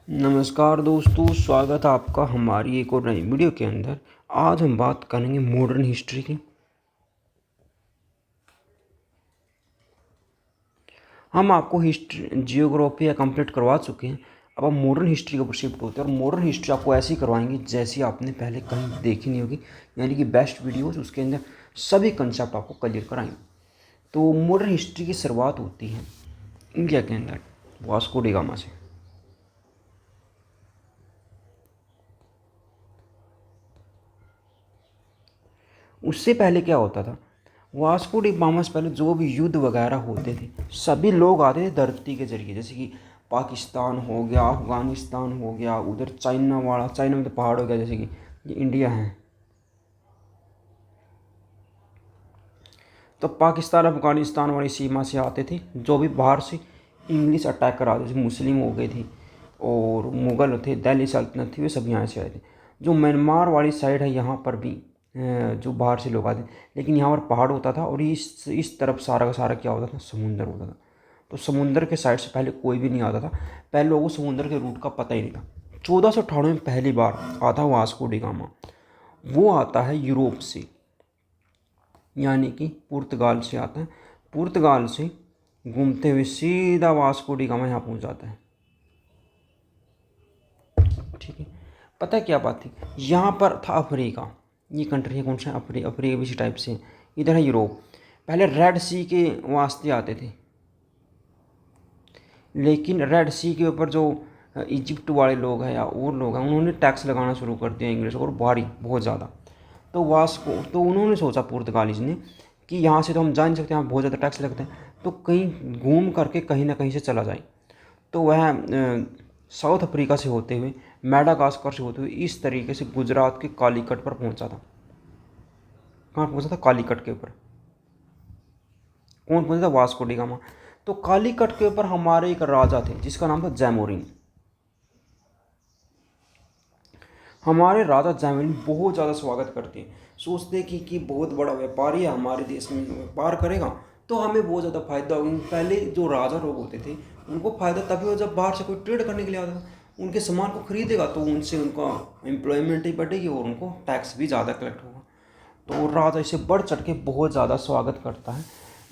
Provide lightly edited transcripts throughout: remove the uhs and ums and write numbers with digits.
नमस्कार दोस्तों, स्वागत है आपका हमारी एक और नई वीडियो के अंदर। आज हम बात करेंगे मॉडर्न हिस्ट्री की। हम आपको हिस्ट्री जियोग्राफी कंप्लीट करवा चुके हैं। अब हम मॉडर्न हिस्ट्री के ऊपर शिफ्ट होते हैं और मॉडर्न हिस्ट्री आपको ऐसी करवाएंगे जैसी आपने पहले कहीं देखी नहीं होगी, यानी कि बेस्ट वीडियोस उसके अंदर सभी कंसेप्ट आपको क्लियर कराएंगे। तो मॉडर्न हिस्ट्री की शुरुआत होती है इंडिया के अंदर वास्को डी गामा से। उससे पहले क्या होता था, वास्को डी गामा से पहले जो भी युद्ध वगैरह होते थे सभी लोग आते थे धरती के जरिए, जैसे कि पाकिस्तान हो गया, अफगानिस्तान हो गया, उधर चाइना वाला, चाइना में तो पहाड़ हो गया, जैसे कि ये इंडिया है। तो पाकिस्तान अफगानिस्तान वाली सीमा से आते थे जो भी बाहर से इंग्लिश अटैक करा थे, मुस्लिम हो गए थे और मुग़ल थे, दिल्ली सल्तनत थी, वे सब यहाँ से आए थे। जो म्यांमार वाली साइड है यहाँ पर भी जो बाहर से लोग आते, लेकिन यहाँ पर पहाड़ होता था और इस तरफ सारा का सारा क्या होता था, समुंदर होता था। तो समुंदर के साइड से पहले कोई भी नहीं आता था, पहले लोगों को समुंदर के रूट का पता ही नहीं था। 1498 में पहली बार आता वास्को डी गामा। वो आता है यूरोप से, यानी कि पुर्तगाल से आता है। पुर्तगाल से घूमते हुए सीधा वास्को डी गामा यहाँ पहुँच जाता है। ठीक है, पता है क्या बात थी, यहाँ पर था अफ्रीका। ये कंट्री है कौन सा, अफ्रीका भी इसी टाइप से। इधर है यूरोप। पहले रेड सी के वास्ते आते थे, लेकिन रेड सी के ऊपर जो इजिप्ट वाले लोग हैं या और लोग हैं, उन्होंने टैक्स लगाना शुरू कर दिया इंग्लिश, और भारी बहुत ज़्यादा। तो वास्को, तो उन्होंने सोचा पुर्तगालीज ने कि यहाँ से तो हम जा नहीं सकते, यहाँ बहुत ज़्यादा टैक्स लगते हैं, तो कहीं घूम करके कहीं ना कहीं से चला जाए। तो वह साउथ अफ्रीका से होते हुए, मेडागास्कर से होते हुए इस तरीके से गुजरात के कालीकट पर पहुंचा था। कहाँ पहुंचा था, कालीकट के ऊपर। कौन पहुंचा था, वास्को डी गामा। तो कालीकट के ऊपर हमारे एक राजा थे जिसका नाम था जैमोरिन। हमारे राजा जैमोरिन बहुत ज़्यादा स्वागत करते हैं, सोचते कि बहुत बड़ा व्यापारी है, हमारे देश में व्यापार करेगा तो हमें बहुत ज़्यादा फायदा होगा। पहले जो राजा लोग होते थे उनको फ़ायदा तभी हो जब बाहर से कोई ट्रेड करने के लिए आता था, उनके सामान को खरीदेगा तो उनसे उनका एम्प्लॉयमेंट ही बढ़ेगी और उनको टैक्स भी ज़्यादा कलेक्ट होगा। तो राजा इसे बढ़ चढ़ के बहुत ज़्यादा स्वागत करता है।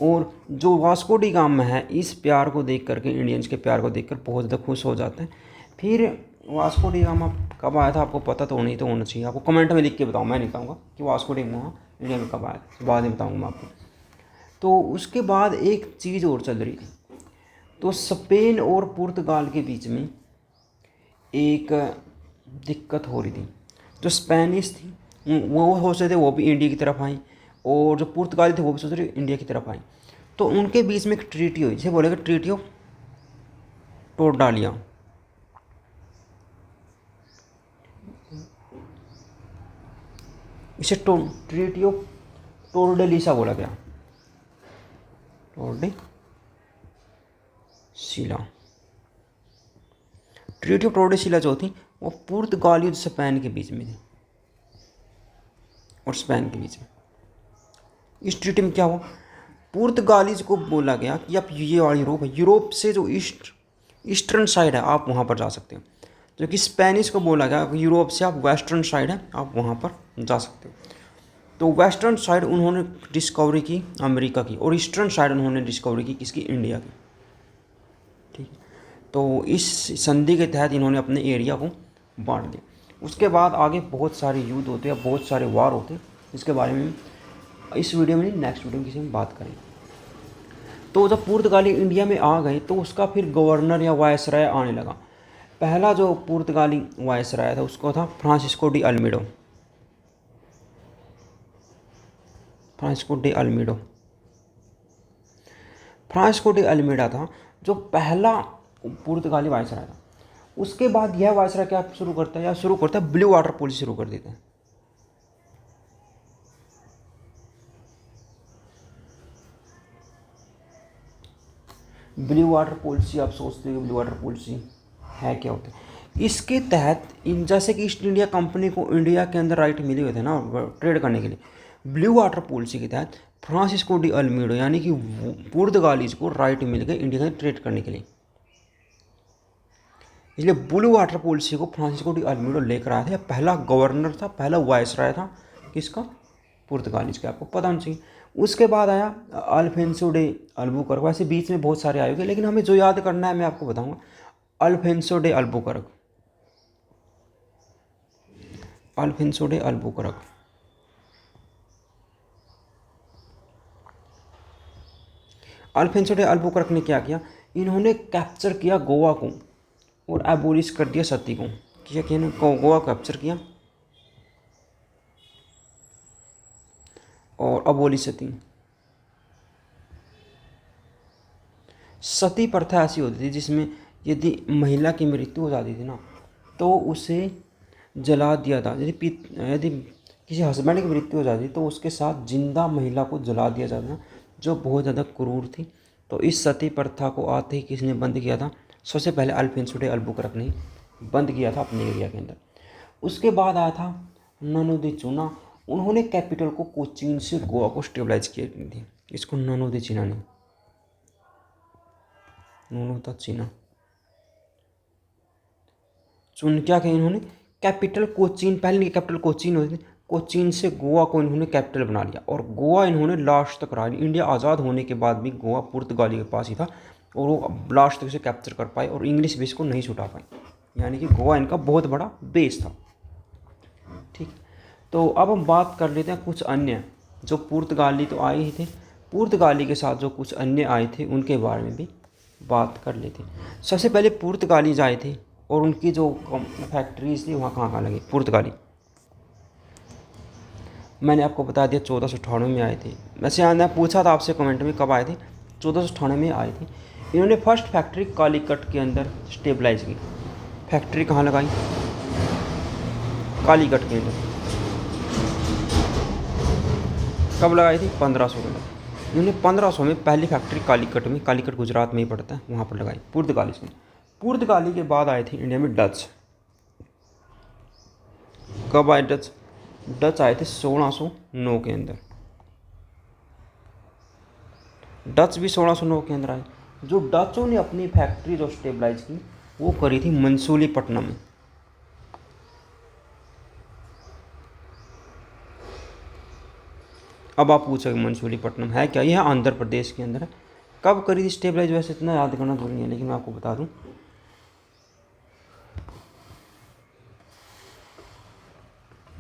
और जो वास्को डी गामा है, इस प्यार को देख करके, इंडियंस के प्यार को देखकर बहुत ज़्यादा खुश हो जाते हैं। फिर वास्को डी गामा कब आया था आपको पता तो नहीं, तो होना चाहिए आपको कमेंट में लिख के बताओ, मैं नहीं कहूँगा कि वास्को डी गामा इंडिया में कब आया था, बाद में बताऊँगा मैं आपको। तो उसके बाद एक चीज़ और चल रही थी, तो स्पेन और पुर्तगाल के बीच में एक दिक्कत हो रही थी। जो स्पेनिश थी वो सोच रहे थे वो भी इंडिया की तरफ आए, और जो पुर्तगाली थे वो भी सोच रहे इंडिया की तरफ आए। तो उनके बीच में एक ट्रीटी हुई, जिसे बोलेगा ट्रीटी ऑफ टोरडालिया। इसे ट्रीटी ऑफ टोरडेलिसा बोला गया, टोरडेसिला। ट्रीटी ऑफ टोरडेसिला जो थी वो पुर्तगाली और स्पेन के बीच में थी, और स्पेन के बीच में। इस ट्रीटी में क्या हुआ, पुर्तगालीज को बोला गया कि आप ये वाला यूरोप है, यूरोप से जो ईस्टर्न साइड है आप वहाँ पर जा सकते हो। जो कि स्पेनिश को बोला गया यूरोप से आप वेस्टर्न साइड है आप वहाँ पर जा सकते हो। तो वेस्टर्न साइड उन्होंने डिस्कवरी की अमेरिका की, और ईस्टर्न साइड उन्होंने डिस्कवरी की किसकी, इंडिया की। ठीक है, तो इस संधि के तहत इन्होंने अपने एरिया को बांट दिया। उसके बाद आगे बहुत सारे युद्ध होते हैं, बहुत सारे वार होते हैं, इसके बारे में इस वीडियो में नहीं, नेक्स्ट वीडियो में किसी में बात करेंगे। तो जब पुर्तगाली इंडिया में आ गए तो उसका फिर गवर्नर या वायसराय आने लगा। पहला जो पुर्तगाली वायसराय था उसको था Francisco de Almeida. Francisco de Almeida, Francisco de Almeida था जो पहला पुर्तगाली वायसराय था। उसके बाद यह वायसराय क्या शुरू करता है, या शुरू करता है ब्लू वाटर पॉलिसी शुरू कर देता है। ब्लू वाटर पॉलिसी, आप सोचते हो ब्लू वाटर पॉलिसी है क्या होता है। इसके तहत इन जैसे कि ईस्ट इंडिया कंपनी को इंडिया के अंदर राइट मिले हुए थे ना ट्रेड करने के लिए, ब्लू वाटर पॉलिसी के तहत फ्रांसिस्को डी अल्मीडो यानी कि पुर्तगालीज को राइट मिल गए इंडिया के ट्रेड करने के लिए। इसलिए ब्लू वाटर पॉलिसी को फ्रांसिस्को डी अल्मीडो लेकर आया था। यह पहला गवर्नर था, पहला वायसराय था किसका, पुर्तगालीज का, आपको पता होना चाहिए। उसके बाद आया अल्फेंसो डे अल्बुकर्क। वैसे बीच में बहुत सारे आए हुए, लेकिन हमें जो याद करना है मैं आपको बताऊंगा। Alphonso day Albuquerque, Alphonso day Albuquerque. Alphonso day Albuquerque ने क्या किया, इन्होंने कैप्चर किया गोवा को और एबोलिश कर दिया सती को। क्या किया, गोवा कैप्चर किया और अबोलिश सती। सती प्रथा ऐसी होती थी जिसमें यदि महिला की मृत्यु हो जाती थी ना, तो उसे जला दिया था। यदि किसी हस्बैंड की मृत्यु हो जाती तो उसके साथ जिंदा महिला को जला दिया जाता था, जो बहुत ज़्यादा क्रूर थी। तो इस सती प्रथा को आते ही किसने बंद किया था, सबसे पहले अल्फेंसो डे अल्बुकर्क ने बंद किया था अपने एरिया के अंदर। उसके बाद आया था ननो दी चूना। उन्होंने कैपिटल को कोचीन से गोवा को स्टेबलाइज किया थी। इसको ननो दी चीना ने, नोनो द चीना चुन क्या किया इन्होंने, कैपिटल कोचीन, पहले इनकी कैपिटल कोचीन होती थी, कोचीन से गोवा को इन्होंने कैपिटल बना लिया और गोवा इन्होंने लास्ट तक रहा। इंडिया आज़ाद होने के बाद भी गोवा पुर्तगाली के पास ही था और वो लास्ट तक इसे कैप्चर कर पाए और इंग्लिश बेस को नहीं छुटा पाए, यानी कि गोवा इनका बहुत बड़ा बेस था। ठीक, तो अब हम बात कर लेते हैं कुछ अन्य, जो पुर्तगाली तो आए ही थे, पुर्तगाली के साथ जो कुछ अन्य आए थे उनके बारे में भी बात कर लेते हैं। सबसे पहले पुर्तगालीज आए थे और उनकी जो फैक्ट्रीज थी वहाँ कहाँ लगी पुर्तगाली। मैंने आपको बता दिया 1498 में आए थे। वैसे यहाँ पूछा था आपसे कमेंट में कब आए थे, 1498 में आए थे। इन्होंने फर्स्ट फैक्ट्री कालीकट के अंदर स्टेबलाइज की। फैक्ट्री कहाँ लगाई, कालीकट के अंदर। कब लगाई थी, 1500 में। इन्होंने 1500 में पहली फैक्ट्री कालीकट में, कालीकट गुजरात में ही पड़ता है, वहाँ पर लगाई पुर्तगाली से। पुर्तगाली के बाद आए थे इंडिया में डच। कब आए डच, डच आए थे 1609 के अंदर। डच भी 1609 के अंदर आए। जो डचों ने अपनी फैक्ट्री जो स्टेबलाइज की वो करी थी मंसूलीपट्टनम में। अब आप पूछोगे मंसूलीपट्टनम है क्या, यह आंध्र प्रदेश के अंदर है। कब करी थी स्टेबलाइज, वैसे इतना याद करना जरूरी नहीं है, लेकिन मैं आपको बता दूं।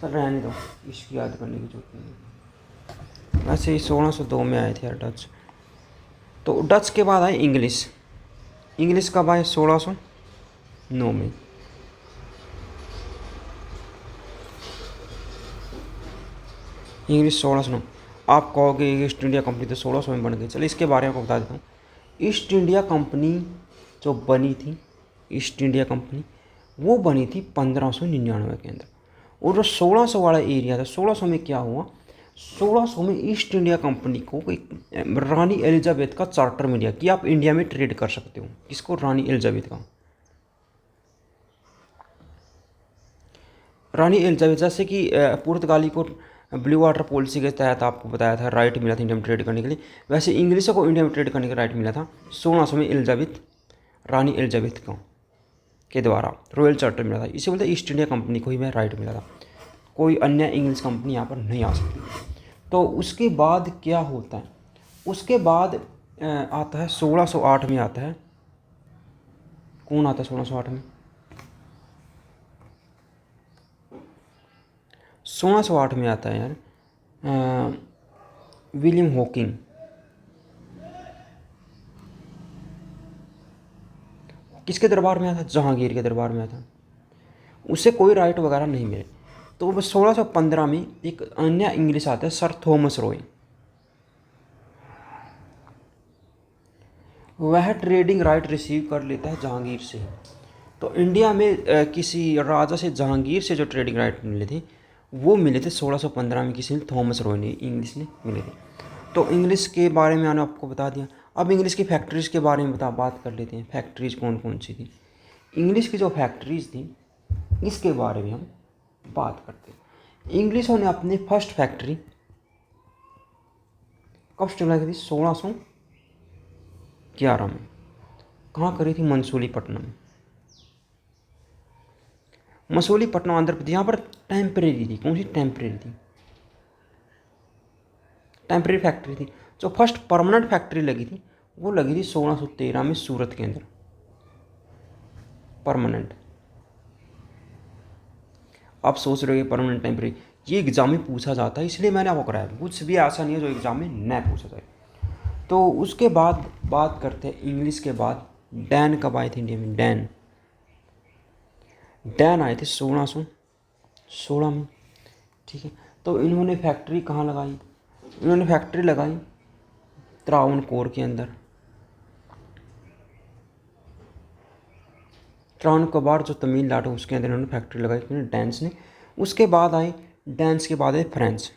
चल रहने दो, इसकी याद करने की जरूरत नहीं है। वैसे ही 1602 में आए थे यार डच। तो डच के बाद आए इंग्लिश। इंग्लिश कब आए, 1609 में। इंग्लिश 1609। आप कहोगे ईस्ट इंडिया कंपनी तो 1600 में बन गई, चलिए इसके बारे में आपको बता देता हूँ। ईस्ट इंडिया कंपनी जो बनी थी, ईस्ट इंडिया कंपनी वो बनी थी 1599 के अंदर। और जो 1600 वाला एरिया था, 1600 में क्या हुआ, 1600 में ईस्ट इंडिया कंपनी को एक रानी एलिजाबेथ का चार्टर मिल गया कि आप इंडिया में ट्रेड कर सकते हो। किसको, रानी एलिजाबेथ का। रानी एलिजाबेथ, जैसे कि पुर्तगाली को ब्लू वाटर पॉलिसी के तहत आपको बताया था राइट मिला था इंडिया में ट्रेड करने के लिए, वैसे इंग्लिशों को इंडिया में ट्रेड करने का राइट मिला था 1600 में एलिजाबेथ, रानी एलिजाबेथ को के द्वारा रॉयल चार्टर मिला था। इसे बोलते ईस्ट इंडिया कंपनी को ही वह राइट मिला था, कोई अन्य इंग्लिश कंपनी यहाँ पर नहीं आ सकती। तो उसके बाद क्या होता है, उसके बाद आता है 1608 में आता है, कौन आता है 1608 में, 1608 में आता है यार विलियम हॉकिंग। किसके दरबार में आया था, जहांगीर के दरबार में आया था। उसे कोई राइट वगैरह नहीं मिले। तो बस 1615 में एक अन्य इंग्लिश आता है सर थॉमस रॉय। वह ट्रेडिंग राइट रिसीव कर लेता है जहांगीर से। तो इंडिया में किसी राजा से, जहांगीर से जो ट्रेडिंग राइट मिले थे वो मिले थे 1615 में, किसी ने, थॉमस रॉय ने, इंग्लिश ने मिले थे। तो इंग्लिश के बारे में मैंने आपको बता दिया। अब इंग्लिश की फैक्ट्रीज़ के बारे में बात कर लेते हैं। फैक्ट्रीज़ कौन कौन सी थी, इंग्लिश की जो फैक्ट्रीज़ थी इसके बारे में हम बात करते हैं। इंग्लिशों ने अपनी फर्स्ट फैक्ट्री कब स्टेबलाइज की थी, 1611 में। कहाँ करी थी, मंसूलीपट्टनम में। मसूलीपट्टनम आंध्र प्रदेश, यहाँ पर टेम्परेरी थी। कौन सी टेम्परेरी थी? टेम्परेरी फैक्ट्री थी। जो फर्स्ट परमानेंट फैक्ट्री लगी थी वो लगी थी 1613 में सूरत के अंदर, परमानेंट। आप सोच रहे हो परमानेंट टेम्परेरी, ये एग्जाम में पूछा जाता है इसलिए मैंने आपको कराया। कुछ भी ऐसा नहीं है जो एग्जाम में न पूछा जाए। तो उसके बाद बात करते हैं इंग्लिश के बाद डैन कब आए थे इंडिया में? डैन आए थे 1616 में, ठीक है। तो इन्होंने फैक्ट्री कहाँ लगाई? इन्होंने फैक्ट्री लगाई त्रावणकोर के अंदर। त्रावणकोर जो तमिलनाडु उसके अंदर इन्होंने फैक्ट्री लगाई डैन्स ने। उसके बाद आए डैन्स के बाद आए फ्रेंच,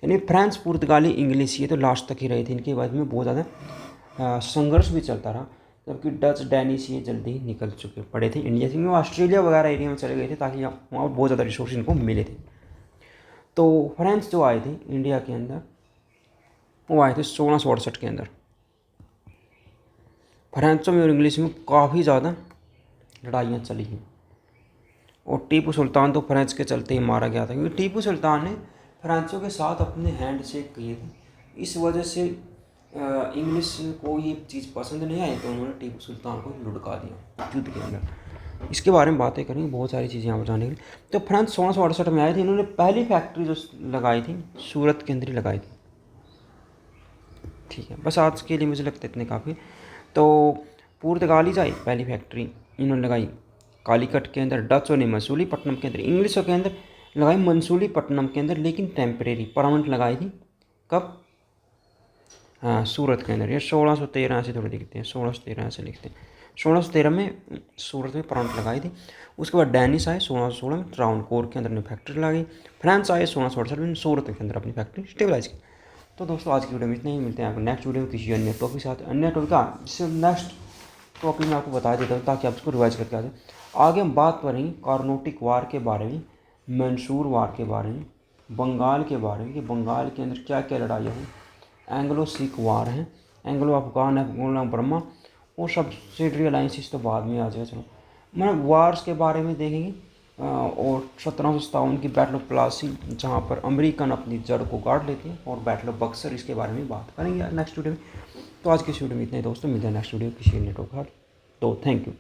यानी फ्रेंच पुर्तगाली इंग्लिश, ये तो लास्ट तक ही रही थी। इनके बाद में बहुत ज़्यादा संघर्ष भी चलता रहा, जबकि डच डैनिश ये जल्दी ही निकल चुके पड़े थे इंडिया से। वो ऑस्ट्रेलिया वगैरह एरिया में चले गए थे ताकि वहाँ बहुत ज़्यादा रिसोर्स इनको मिले थे। तो फ्रेंच जो आए थे इंडिया के अंदर वो आए थे 1668 के अंदर। फ्रेंचों में और इंग्लिश में काफ़ी ज़्यादा लड़ाइयाँ चली हैं, और टीपू सुल्तान तो फ्रेंच के चलते ही मारा गया था, क्योंकि टीपू सुल्तान ने फ्रेंचों के साथ अपने हैंड शेक किए थे। इस वजह से इंग्लिश को ये चीज़ पसंद नहीं आई, तो उन्होंने टीपू सुल्तान को लुढ़का दिया युद्ध के अंदर। इसके बारे में बातें करेंगे, बहुत सारी चीज़ें यहाँ पर जाने के लिए। तो फ्रेंच 1668 में आए थे। इन्होंने पहली फैक्ट्री जो लगाई थी सूरत के अंदर ही लगाई थी, ठीक है। बस आज के लिए मुझे लगता है इतने काफ़ी। तो पुर्तगाली जाए पहली फैक्ट्री इन्होंने लगाई कालीकट के अंदर, डचों ने मसूलीपट्टनम के अंदर, इंग्लिशों के अंदर लगाई मसूलीपट्टनम के अंदर, लेकिन टेम्परेरी परमानेंट लगाई थी कब? हाँ, सूरत के अंदर। ये 1613 ऐसे थोड़े लिखते हैं, 1613 ऐसे लिखते हैं। 1613 में सूरत में परमानेंट लगाई थी। उसके बाद डैनिश आए 1616 में, त्रावणकोर के अंदर ने फैक्ट्री लगाई। फ्रांस आए 1668 में, सूरत के अंदर अपनी फैक्ट्री स्टेबलाइज की। तो दोस्तों आज की वीडियो में इतना ही। मिलते हैं आपको नेक्स्ट वीडियो में किसी अन्य टॉपिक के साथ। अन्य टॉपिक का जिससे नेक्स्ट टॉपिक में आपको बता देता हूँ ताकि आप उसको रिवाइज करके आ जाए। आगे हम बात करेंगे कार्नोटिक वार के बारे में, मैसूर वार के बारे में, बंगाल के बारे में कि बंगाल के अंदर क्या क्या लड़ाइयाँ हुई, एंग्लो सिख वार हैं, एंग्लो अफगान, एंग्लो बर्मा, वो सब्सिडरी अलाइंसिस तो बाद में आ जाएगा। चलो मतलब वार्स के बारे में देखेंगे। और 1757 की बैटल ऑफ प्लासी जहाँ पर अमेरिकन अपनी जड़ को गाड़ लेते हैं, और बैटल ऑफ बक्सर, इसके बारे में बात करेंगे नेक्स्ट वीडियो में। तो आज के वीडियो में इतने दोस्तों, मिलते हैं नेक्स्ट वीडियो किसी अन्य टॉपिक। तो थैंक यू।